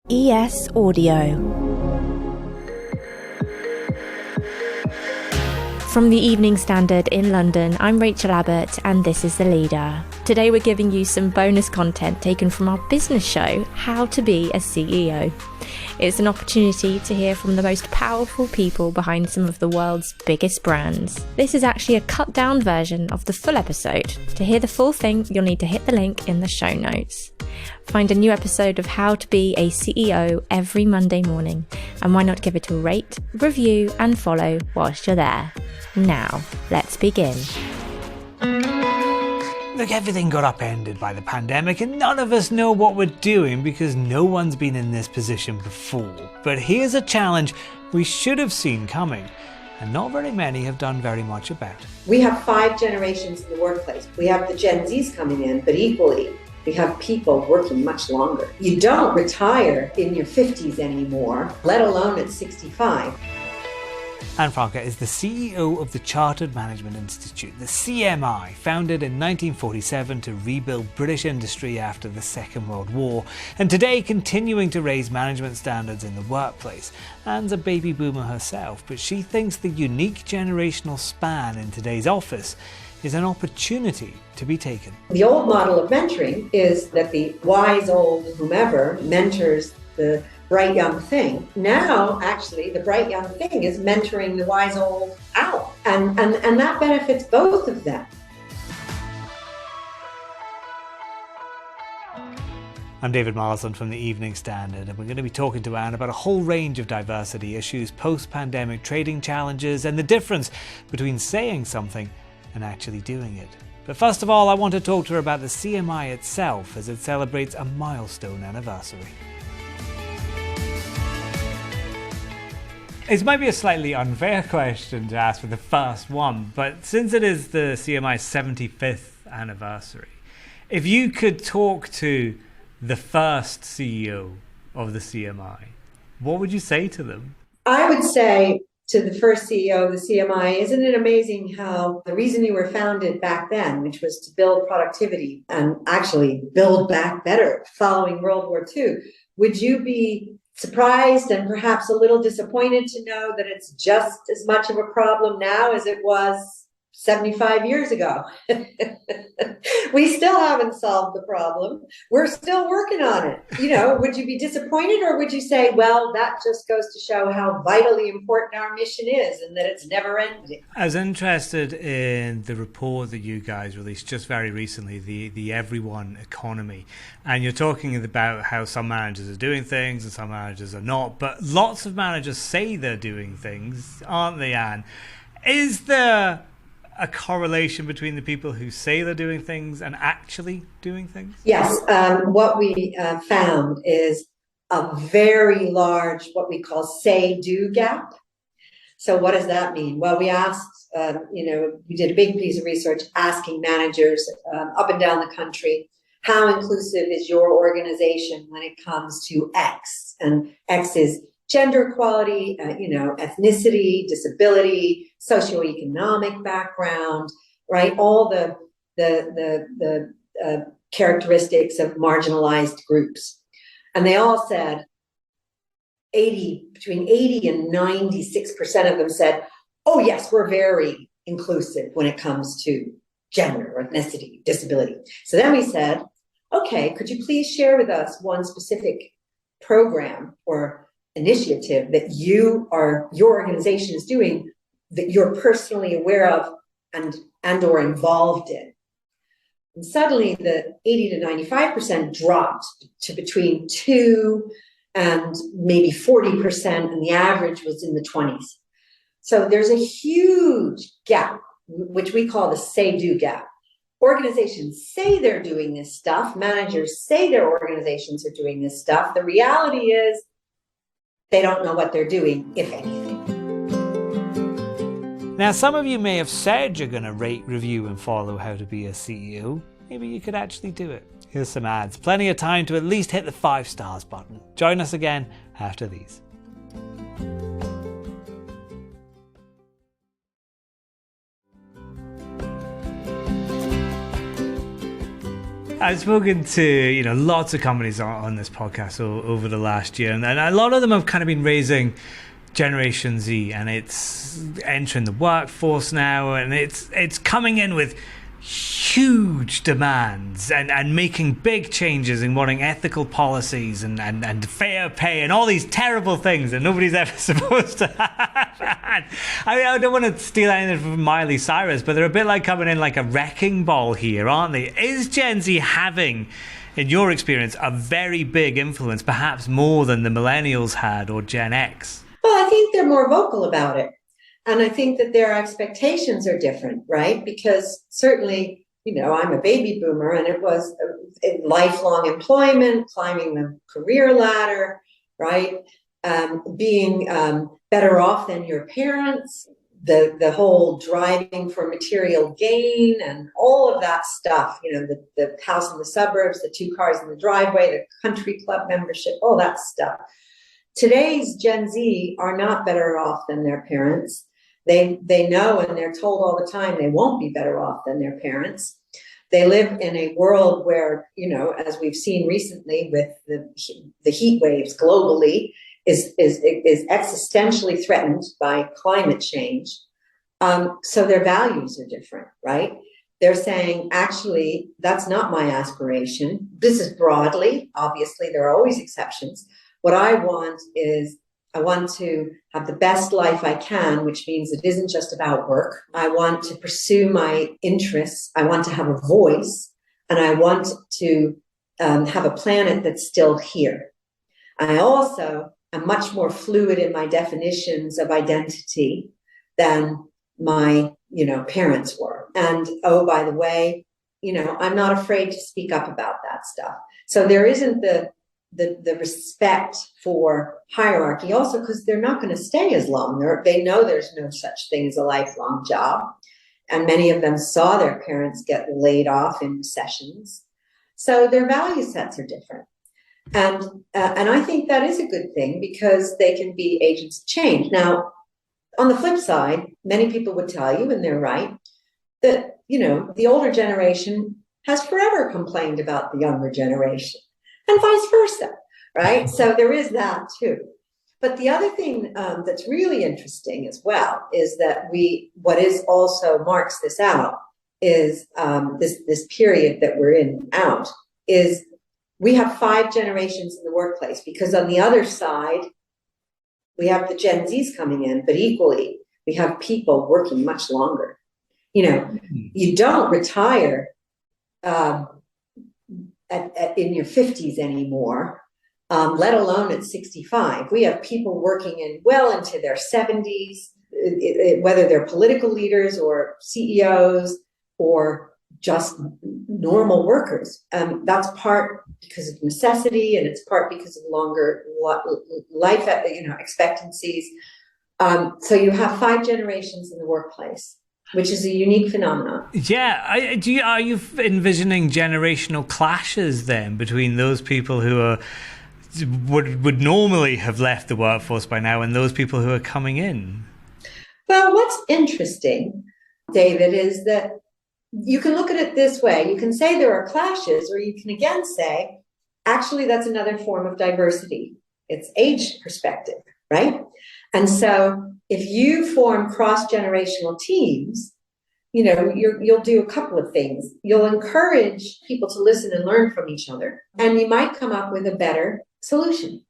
ES Audio. From the Evening Standard in London, I'm Rachel Abbott and this is The Leader. Today we're giving you some bonus content taken from our business show, How to Be a CEO. It's an opportunity to hear from the most powerful people behind some of the world's biggest brands. This is actually a cut-down version of the full episode. To hear the full thing, you'll need to hit the link in the show notes. Find a new episode of How to Be a CEO every Monday morning, and why not give it a rate, review, and follow whilst you're there. Now, let's begin. Look, everything got upended by the pandemic and none of us know what we're doing because no one's been in this position before. But here's a challenge we should have seen coming, and not very many have done very much about. We have 5 generations in the workplace. We have the Gen Zs coming in, but equally, we have people working much longer. You don't retire in your 50s anymore, let alone at 65. Anne Francke is the CEO of the Chartered Management Institute, the CMI, founded in 1947 to rebuild British industry after the Second World War, and today continuing to raise management standards in the workplace. Anne's a baby boomer herself, but she thinks the unique generational span in today's office is an opportunity to be taken. The old model of mentoring is that the wise old whomever mentors the bright young thing. Now, actually, the bright young thing is mentoring the wise old owl. And that benefits both of them. I'm David Marsland from the Evening Standard, and we're going to be talking to Anne about a whole range of diversity issues, post-pandemic trading challenges, and the difference between saying something and actually doing it. But first of all, I want to talk to her about the CMI itself as it celebrates a milestone anniversary. It might be a slightly unfair question to ask for the first one, but since it is the CMI's 75th anniversary, if you could talk to the first CEO of the CMI, what would you say to them? I would say to the first CEO of the CMI, isn't it amazing how the reason you were founded back then, which was to build productivity and actually build back better following World War II, would you be surprised and perhaps a little disappointed to know that it's just as much of a problem now as it was 75 years ago? We still haven't solved the problem. We're still working on it. You know, would you be disappointed, or would you say, well, that just goes to show how vitally important our mission is and that it's never ending? I was interested in the report that you guys released just very recently, the Everyone Economy. And you're talking about how some managers are doing things and some managers are not. But lots of managers say they're doing things, aren't they, Anne? Is there a correlation between the people who say they're doing things and actually doing things? Yes. What we found is a very large, what we call say-do gap. So what does that mean? Well, we asked, we did a big piece of research asking managers up and down the country, how inclusive is your organization when it comes to X? And X is gender equality, ethnicity, disability, socioeconomic background, right? All the characteristics of marginalized groups. And they all said between 80 and 96% of them said, oh yes, we're very inclusive when it comes to gender or ethnicity, disability. So then we said, okay, could you please share with us one specific program or initiative that your organization is doing that you're personally aware of and or involved in? And suddenly the 80 to 95% dropped to between 2 and maybe 40%, and the average was in the 20s. So there's a huge gap, which we call the say-do gap. Organizations say they're doing this stuff. Managers say their organizations are doing this stuff. The reality is they don't know what they're doing, if anything. Now, some of you may have said you're going to rate, review, and follow How to Be a CEO. Maybe you could actually do it. Here's some ads. Plenty of time to at least hit the 5 stars button. Join us again after these. I've spoken to lots of companies on this podcast over the last year, and a lot of them have kind of been raising Generation Z, and it's entering the workforce now, and it's coming in with huge demands and making big changes and wanting ethical policies and fair pay and all these terrible things that nobody's ever supposed to have. I mean, I don't want to steal anything from Miley Cyrus, but they're a bit like coming in like a wrecking ball here, aren't they? Is Gen Z having, in your experience, a very big influence, perhaps more than the millennials had or Gen X? Well, I think they're more vocal about it. And I think that their expectations are different, right? Because certainly, I'm a baby boomer, and it was a lifelong employment, climbing the career ladder, right? Being better off than your parents, the whole driving for material gain and all of that stuff, the house in the suburbs, the 2 cars in the driveway, the country club membership, all that stuff. Today's Gen Z are not better off than their parents. They know, and they're told all the time, they won't be better off than their parents. They live in a world where, as we've seen recently with the heat waves globally, is existentially threatened by climate change. So their values are different, right? They're saying, actually, that's not my aspiration. This is broadly, obviously, there are always exceptions. What I want is, I want to have the best life I can, which means it isn't just about work. I want to pursue my interests. I want to have a voice, and I want to have a planet that's still here. I also am much more fluid in my definitions of identity than my, parents were. And oh, by the way, I'm not afraid to speak up about that stuff. So there isn't the respect for hierarchy, also because they're not going to stay as long. They know there's no such thing as a lifelong job. And many of them saw their parents get laid off in recessions. So their value sets are different. And I think that is a good thing, because they can be agents of change. Now, on the flip side, many people would tell you, and they're right, that, the older generation has forever complained about the younger generation, and vice versa, right? So there is that too. But the other thing that's really interesting as well is that what is also marks this out is this period that we're in out is we have 5 generations in the workplace, because on the other side, we have the Gen Zs coming in, but equally, we have people working much longer. You don't retire in your 50s anymore, let alone at 65. We have people working well into their 70s, whether they're political leaders or CEOs or just normal workers. That's part because of necessity, and it's part because of longer life, expectancies. So you have 5 generations in the workplace, which is a unique phenomenon. Yeah. Are you envisioning generational clashes then between those people who would normally have left the workforce by now and those people who are coming in? Well, what's interesting, David, is that you can look at it this way. You can say there are clashes, or you can again say, actually, that's another form of diversity. It's age perspective, right? And so if you form cross-generational teams, you'll do a couple of things. You'll encourage people to listen and learn from each other, and you might come up with a better solution,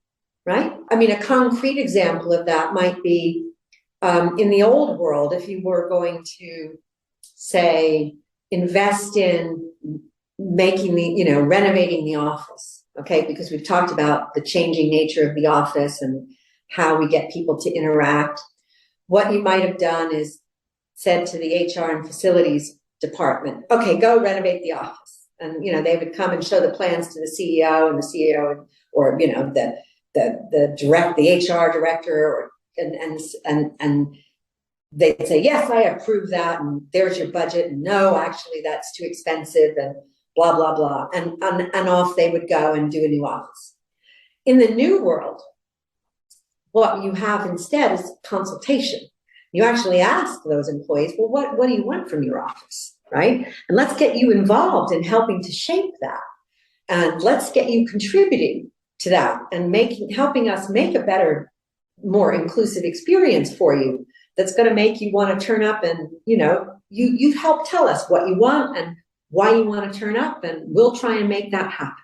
right? I mean, a concrete example of that might be in the old world, if you were going to, say, invest in making renovating the office, okay? Because we've talked about the changing nature of the office and how we get people to interact. What you might have done is said to the HR and facilities department, okay, go renovate the office. And, they would come and show the plans to the CEO, and the CEO or the HR director, and they'd say, yes, I approve that, and there's your budget, and no, actually, that's too expensive, and blah, blah, blah. And off they would go and do a new office. In the new world, what you have instead is consultation. You actually ask those employees, well, what do you want from your office? right? And let's get you involved in helping to shape that. And let's get you contributing to that and helping us make a better, more inclusive experience for you that's going to make you want to turn up and, you help tell us what you want and why you want to turn up, and we'll try and make that happen.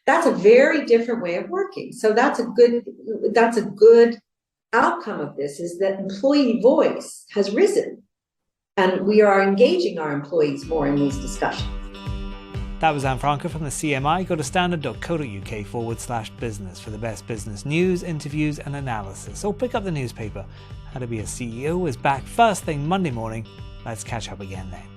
That's a very different way of working. So that's a good outcome of this, is that employee voice has risen and we are engaging our employees more in these discussions. That was Francke from the CMI. Go to standard.co.uk/business for the best business news, interviews and analysis. Or pick up the newspaper. How to Be a CEO is back first thing Monday morning. Let's catch up again then.